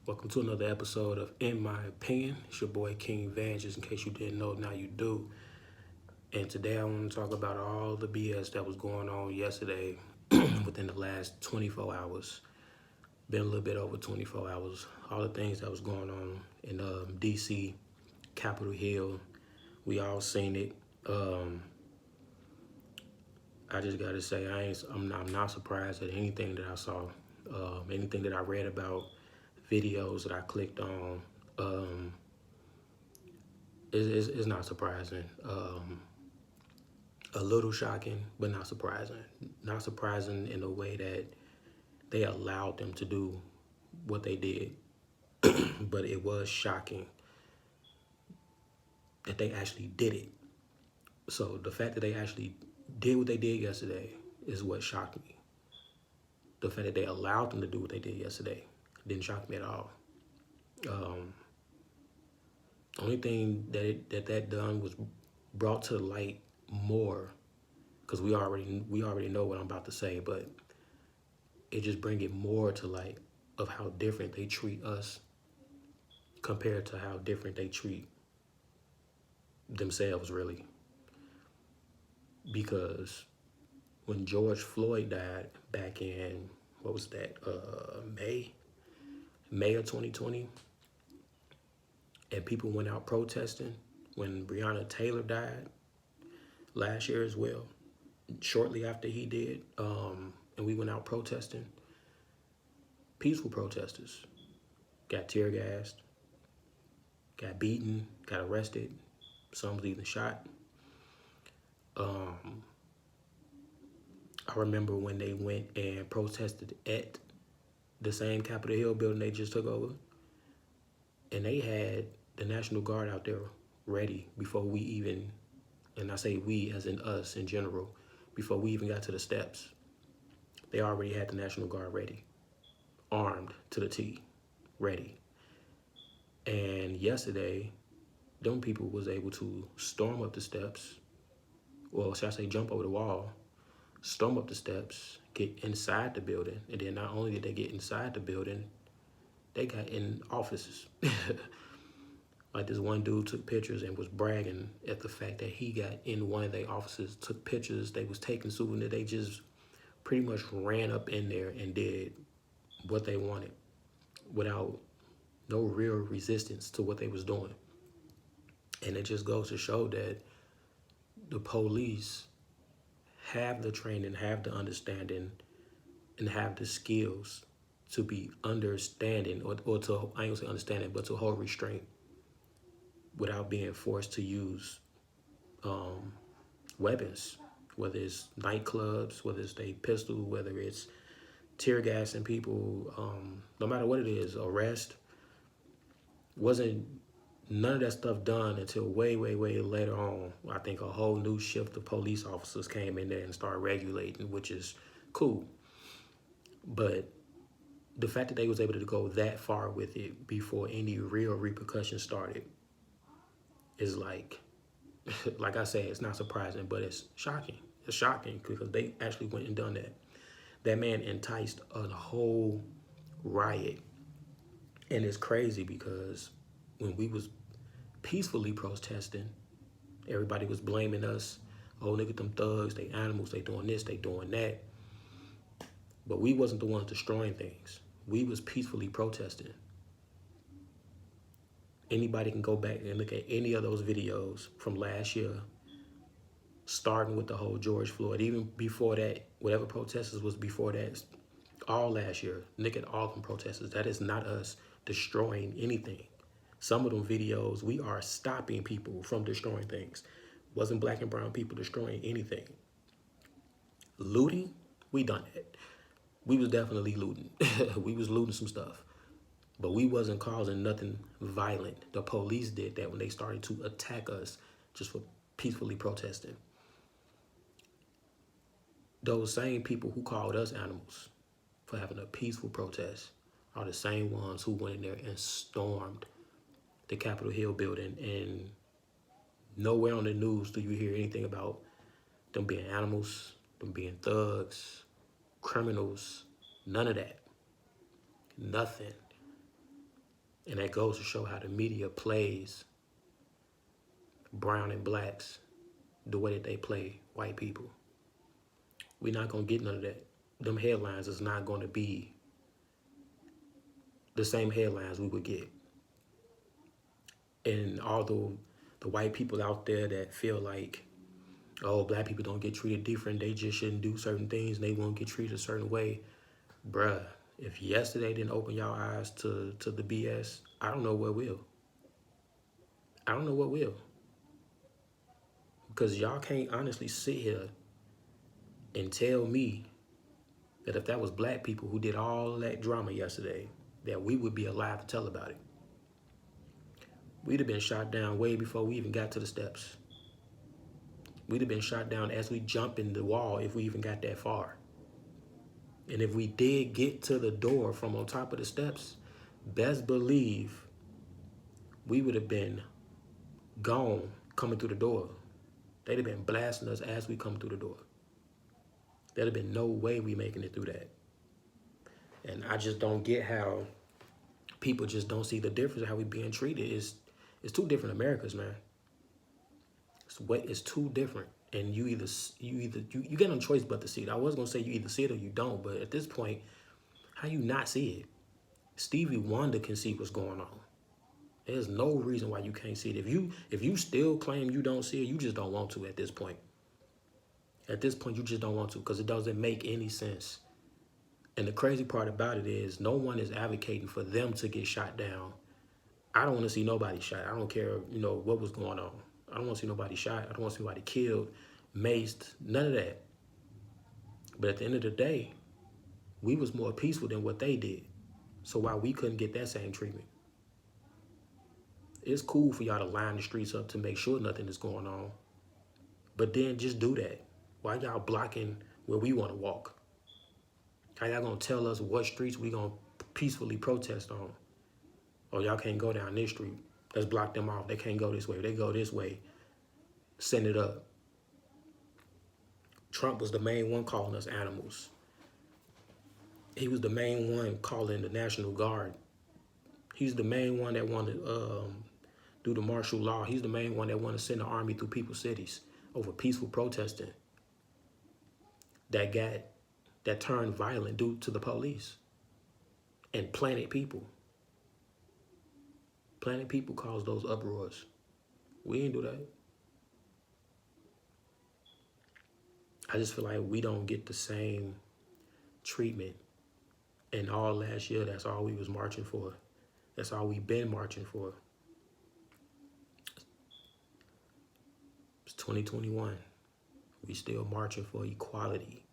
Welcome to another episode of In My Opinion. It's your boy King Van, just in case you didn't know, now you do. And today I want to talk about all the BS that was going on yesterday within the last 24 hours. Been a little bit over 24 hours. All the things that was going on in DC, Capitol Hill. We all seen it. I just gotta say I'm not surprised at anything that I saw, anything that I read about, videos that I clicked on. It's not surprising. A little shocking, but not surprising. Not surprising in a way that they allowed them to do what they did, but it was shocking that they actually did it. So the fact that they actually did what they did yesterday is what shocked me. The fact that they allowed them to do what they did yesterday didn't shock me at all. Only thing that done was brought to light more, because we already know what I'm about to say, but it just bring it more to light of how different they treat us compared to how different they treat themselves, really. Because when George Floyd died back in, what was that, May of 2020, and people went out protesting, when Breonna Taylor died last year as well, shortly after he did, and we went out protesting, peaceful protesters got tear gassed, got beaten, got arrested, some was even shot. I remember when they went and protested at the same Capitol Hill building they just took over, and they had the National Guard out there ready before we even, and I say we as in us in general, before we even got to the steps. They already had the National Guard ready, armed to the T, ready. And yesterday, them people was able to storm up the steps, well, should I say jump over the wall, storm up the steps, get inside the building, and then not only did they get inside the building, they got in offices. Like this one dude took pictures and was bragging at the fact that he got in one of their offices, took pictures, they was taking souvenirs, they just pretty much ran up in there and did what they wanted without no real resistance to what they was doing. And it just goes to show that the police have the training, have the understanding, and have the skills to be understanding, or to, I ain't gonna say understanding, but to hold restraint without being forced to use weapons, whether it's nightclubs, whether it's a pistol, whether it's tear gassing people, no matter what it is, arrest. Wasn't none of that stuff done until way later on. I think a whole new shift of police officers came in there and started regulating, which is cool. But the fact that they was able to go that far with it before any real repercussions started is like I say, it's not surprising, but it's shocking. It's shocking because they actually went and done that. That man enticed a whole riot. And it's crazy because when we was peacefully protesting, everybody was blaming us. Oh, look at them thugs, they animals, they doing this, they doing that. But we wasn't the ones destroying things. We was peacefully protesting. Anybody can go back and look at any of those videos from last year, starting with the whole George Floyd, even before that, whatever protesters was before that, all last year, look at all them protesters. That is not us destroying anything. Some of them videos, we are stopping people from destroying things. Wasn't black and brown people destroying anything. Looting, we done that. We was definitely looting. We was looting some stuff. But we wasn't causing nothing violent. The police did that when they started to attack us just for peacefully protesting. Those same people who called us animals for having a peaceful protest are the same ones who went in there and stormed the Capitol Hill building, and nowhere on the news do you hear anything about them being animals, them being thugs, criminals, none of that. Nothing. And that goes to show how the media plays brown and blacks the way that they play white people. We're not going to get none of that. Them headlines is not going to be the same headlines we would get. And although the white people out there that feel like, oh, black people don't get treated different, they just shouldn't do certain things and they won't get treated a certain way, bruh, if yesterday didn't open y'all eyes to the BS, I don't know what will. I don't know what will. Because y'all can't honestly sit here and tell me that if that was black people who did all that drama yesterday, that we would be alive to tell about it. We'd have been shot down way before we even got to the steps. We'd have been shot down as we jump in the wall if we even got that far. And if we did get to the door from on top of the steps, best believe we would have been gone coming through the door. They'd have been blasting us as we come through the door. There'd have been no way we making it through that. And I just don't get how people just don't see the difference of how we being treated. It's two different Americas, man. It's too different. And you get no choice but to see it. I was gonna say you either see it or you don't, but at this point, how you not see it? Stevie Wonder can see what's going on. There's no reason why you can't see it. If you still claim you don't see it, you just don't want to at this point. At this point, you just don't want to because it doesn't make any sense. And the crazy part about it is no one is advocating for them to get shot down. I don't want to see nobody shot. I don't care, what was going on. I don't want to see nobody shot. I don't want to see nobody killed, maced, none of that. But at the end of the day, we was more peaceful than what they did. So why we couldn't get that same treatment? It's cool for y'all to line the streets up to make sure nothing is going on. But then just do that. Why y'all blocking where we want to walk? How y'all gonna tell us what streets we gonna peacefully protest on? Oh, y'all can't go down this street. Let's block them off. They can't go this way. They go this way. Send it up. Trump was the main one calling us animals. He was the main one calling the National Guard. He's the main one that wanted to do the martial law. He's the main one that wanted to send the army through people's cities over peaceful protesting that turned violent due to the police and Planet People. Planet People caused those uproars. We didn't do that. I just feel like we don't get the same treatment. And all last year, that's all we was marching for. That's all we've been marching for. It's 2021. We still marching for equality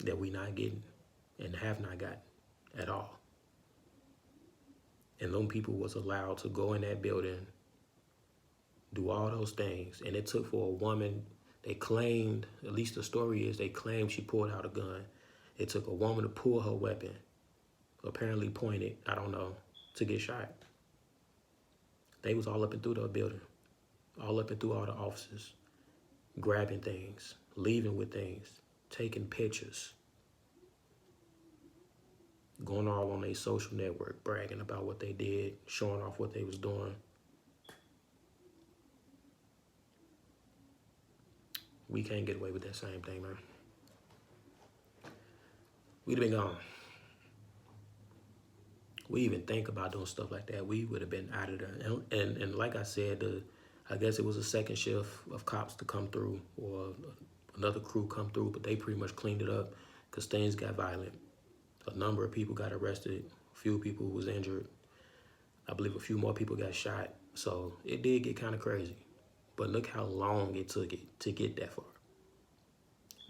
that we not getting and have not gotten at all. And them people was allowed to go in that building, do all those things. And it took for a woman, they claimed, at least the story is, they claimed she pulled out a gun. It took a woman to pull her weapon, apparently pointed, I don't know, to get shot. They was all up and through the building, all up and through all the offices, grabbing things, leaving with things, taking pictures, going all on their social network, bragging about what they did, showing off what they was doing. We can't get away with that same thing, man. We'd have been gone. We even think about doing stuff like that, we would have been out of there. And like I said, I guess it was a second shift of cops to come through or another crew come through, but they pretty much cleaned it up because things got violent. A number of people got arrested, a few people was injured. I believe a few more people got shot. So it did get kind of crazy. But look how long it took it to get that far.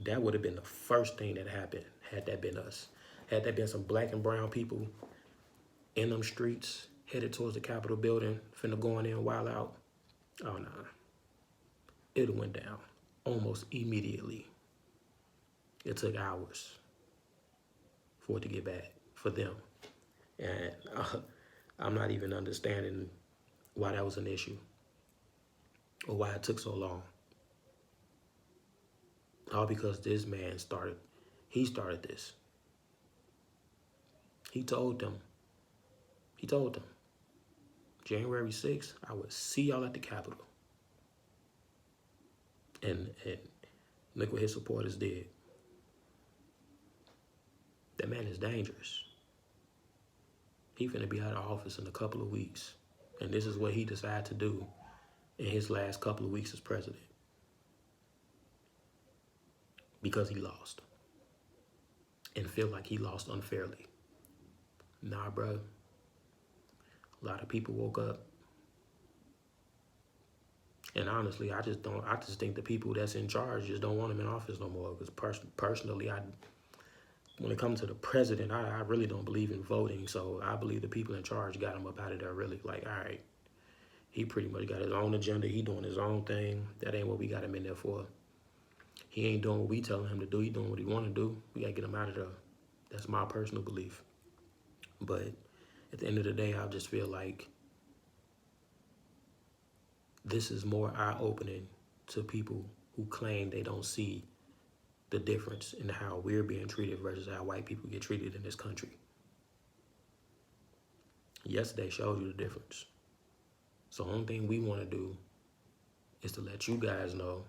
That would have been the first thing that happened had that been us. Had that been some black and brown people in them streets, headed towards the Capitol building, finna go in there and wild out. Oh, no. It went down almost immediately. It took hours for it to get bad for them. And I'm not even understanding why that was an issue or why it took so long. All because this man started this. He told them, He told them, January 6th, I would see y'all at the Capitol. And look what his supporters did. That man is dangerous. He finna be out of office in a couple of weeks. And this is what he decided to do in his last couple of weeks as president. Because he lost. And feel like he lost unfairly. Nah, bro. A lot of people woke up. And honestly, I just think the people that's in charge just don't want him in office no more. Because personally, when it comes to the president, I really don't believe in voting. So I believe the people in charge got him up out of there really. Like, all right, he pretty much got his own agenda. He doing his own thing. That ain't what we got him in there for. He ain't doing what we telling him to do. He doing what he want to do. We got to get him out of there. That's my personal belief. But at the end of the day, I just feel like this is more eye-opening to people who claim they don't see the difference in how we're being treated versus how white people get treated in this country. Yesterday showed you the difference. So the only thing we want to do is to let you guys know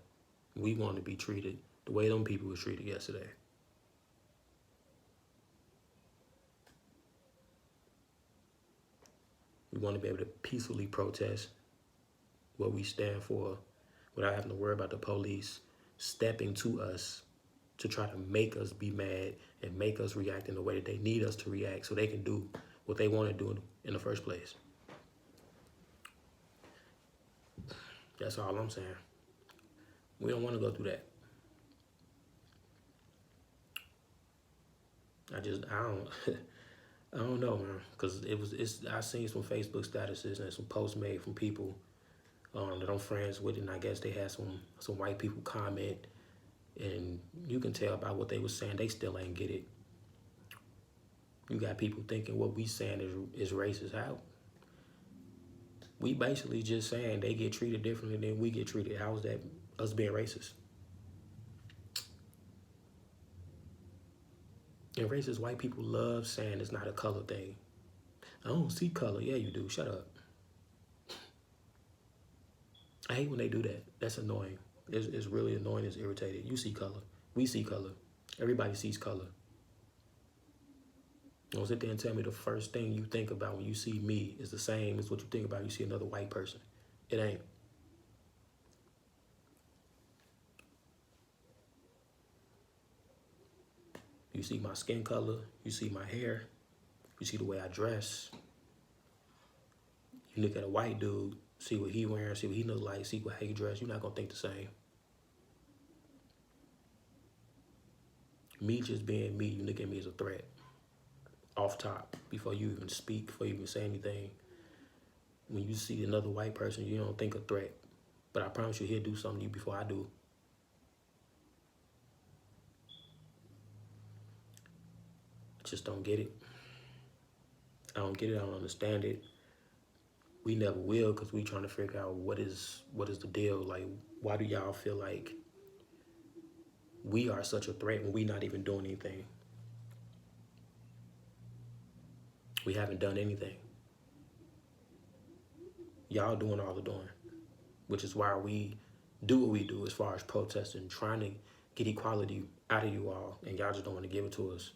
we want to be treated the way them people was treated yesterday. We want to be able to peacefully protest what we stand for without having to worry about the police stepping to us to try to make us be mad and make us react in the way that they need us to react so they can do what they want to do in the first place. That's all I'm saying. We don't want to go through that. I don't know, man, because I seen some Facebook statuses and some posts made from people that I'm friends with, and I guess they had some white people comment, and you can tell by what they were saying, they still ain't get it. You got people thinking what we saying is racist. How? We basically just saying they get treated differently than we get treated. How is that us being racist? And racist white people love saying it's not a color thing. I don't see color. Yeah, you do. Shut up. I hate when they do that. That's annoying. It's really annoying. It's irritating. You see color. We see color. Everybody sees color. Don't sit there and tell me the first thing you think about when you see me is the same as what you think about when you see another white person. It ain't. You see my skin color. You see my hair. You see the way I dress. You look at a white dude, see what he wearing, see what he look like, see how he dress. You're not going to think the same. Me just being me, you look at me as a threat. Off top, before you even speak, before you even say anything. When you see another white person, you don't think a threat. But I promise you, he'll do something to you before I do. I just don't get it. I don't get it. I don't understand it. We never will, because we trying to figure out what is the deal. Like, why do y'all feel like we are such a threat when we not even doing anything? We haven't done anything. Y'all doing all the doing, which is why we do what we do as far as protesting, trying to get equality out of you all, and y'all just don't want to give it to us.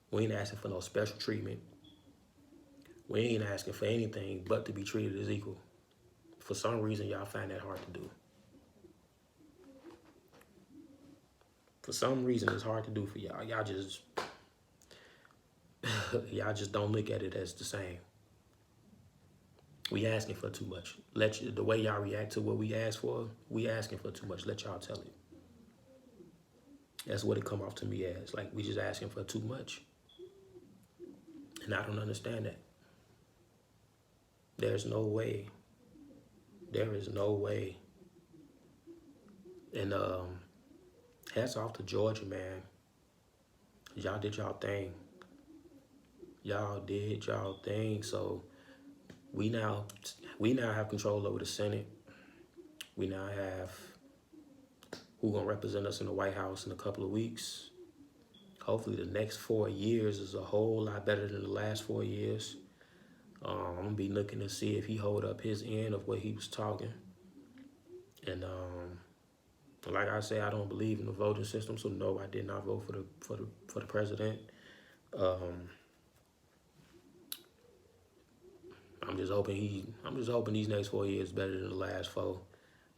We ain't asking for no special treatment. We ain't asking for anything but to be treated as equal. For some reason, y'all find that hard to do. For some reason, it's hard to do for y'all. Y'all just don't look at it as the same. We asking for too much. The way y'all react to what we ask for, we asking for too much. Let y'all tell it. That's what it come off to me as. Like, we just asking for too much. And I don't understand that. There's no way. There is no way. And hats off to Georgia, man. Y'all did y'all thing. Y'all did y'all thing. So we now have control over the Senate. We now have who's gonna represent us in the White House in a couple of weeks. Hopefully the next 4 years is a whole lot better than the last 4 years. I'm gonna be looking to see if he hold up his end of what he was talking. And like I said, I don't believe in the voting system, so no, I did not vote for the president. I'm just hoping these next 4 years better than the last 4.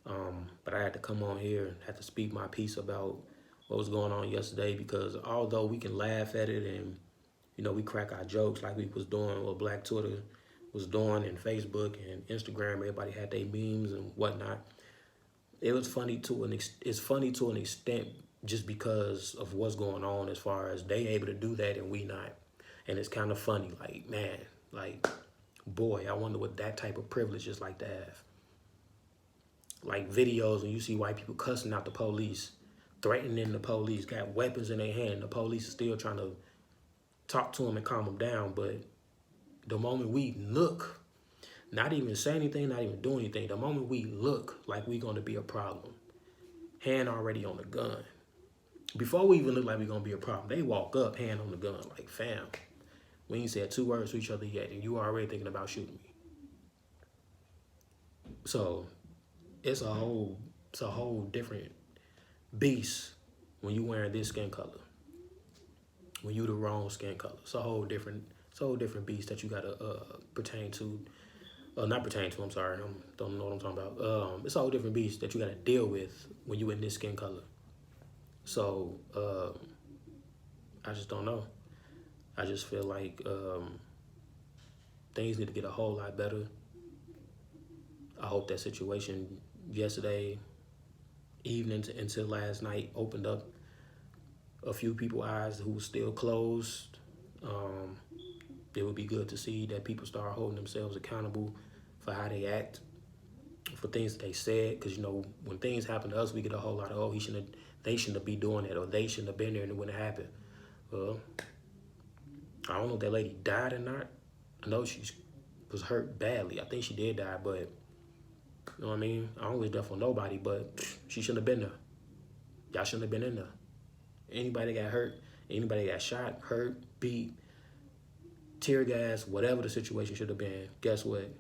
But I had to come on here and had to speak my piece about what was going on yesterday, because although we can laugh at it and we crack our jokes like we was doing what Black Twitter was doing, and Facebook and Instagram, everybody had their memes and whatnot. It was funny it's funny to an extent, just because of what's going on as far as they able to do that and we not. And it's kind of funny, like, man, like, boy, I wonder what that type of privilege is like to have. Like videos when you see white people cussing out the police, threatening the police, got weapons in their hand, the police is still trying to talk to them and calm them down. But the moment we look, not even say anything, not even do anything, the moment we look like we're going to be a problem, hand already on the gun. Before we even look like we're going to be a problem, they walk up, hand on the gun, like, fam, we ain't said 2 words to each other yet, and you already thinking about shooting me. So it's a whole different beast when you wearing this skin color. When you the wrong skin color, it's a whole different beast that you gotta pertain to. Not pertain to. I'm sorry, I don't know what I'm talking about. It's a whole different beast that you gotta deal with when you in this skin color. So I just don't know. I just feel like things need to get a whole lot better. I hope that situation yesterday evening until last night opened up a few people's eyes who were still closed. It would be good to see that people start holding themselves accountable for how they act, for things that they said. Because when things happen to us, we get a whole lot of, they shouldn't be doing it, or they shouldn't have been there and it wouldn't happen. Well, I don't know if that lady died or not. I know she was hurt badly. I think she did die, but you know what I mean? I don't wish death on nobody, but she shouldn't have been there. Y'all shouldn't have been in there. Anybody got hurt, anybody got shot, hurt, beat, tear gas, whatever the situation should have been, guess what?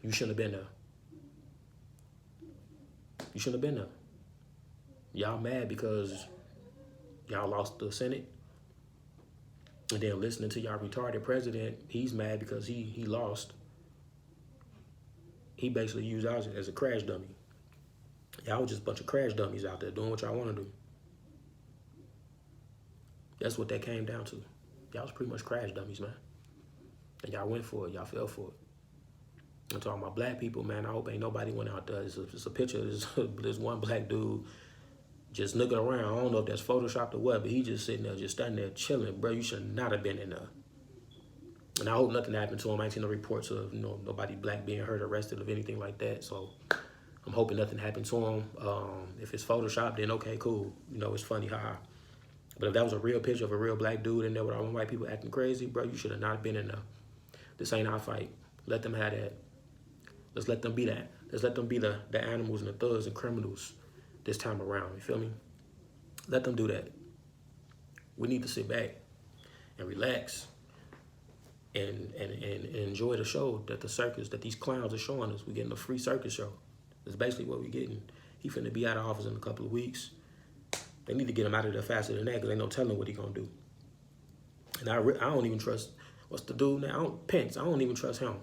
You shouldn't have been there. You shouldn't have been there. Y'all mad because y'all lost the Senate? And then listening to y'all retarded president, he's mad because he lost. He basically used us as a crash dummy. Y'all was just a bunch of crash dummies out there doing what y'all want to do. That's what that came down to. Y'all was pretty much crash dummies, man. And y'all went for it. Y'all fell for it. I'm talking about black people, man. I hope ain't nobody went out there. It's a picture of this one black dude just looking around. I don't know if that's photoshopped or what, but he just sitting there, just standing there chilling. Bro, you should not have been in there. And I hope nothing happened to him. I ain't seen no reports of nobody black being hurt, arrested, or anything like that. So I'm hoping nothing happened to him. If it's photoshopped, then okay, cool. It's funny how. But if that was a real picture of a real black dude in there with all the white people acting crazy, bro, you should have not been in there. This ain't our fight. Let them have that. Let's let them be that. Let's let them be the animals and the thugs and criminals this time around. You feel me? Let them do that. We need to sit back and relax and enjoy the show that that these clowns are showing us. We're getting a free circus show. That's basically what we're getting. He finna be out of office in a couple of weeks. They need to get him out of there faster than that, because ain't no telling what he gonna do. And I don't even trust, what's the dude now? Pence. I don't even trust him.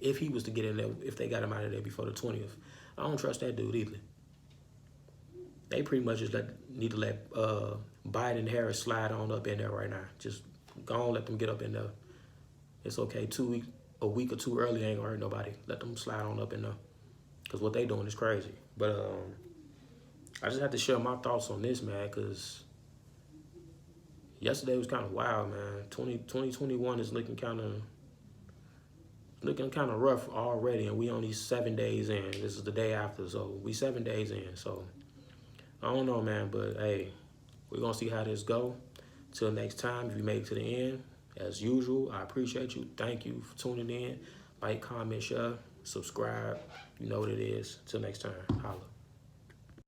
If he was to get in there, if they got him out of there before the 20th, I don't trust that dude either. They pretty much just need to let Biden and Harris slide on up in there right now. Just go on, let them get up in there. It's okay. A week or two early ain't gonna hurt nobody. Let them slide on up in there, because what they doing is crazy. But I just had to share my thoughts on this, man, because yesterday was kind of wild, man. 2021 is looking kind of rough already, and we only 7 days in. This is the day after, so we 7 days in. So I don't know, man, but hey, we're gonna see how this go. Till next time, if you made it to the end, as usual, I appreciate you. Thank you for tuning in. Like, comment, share, subscribe. You know what it is. Till next time, holla.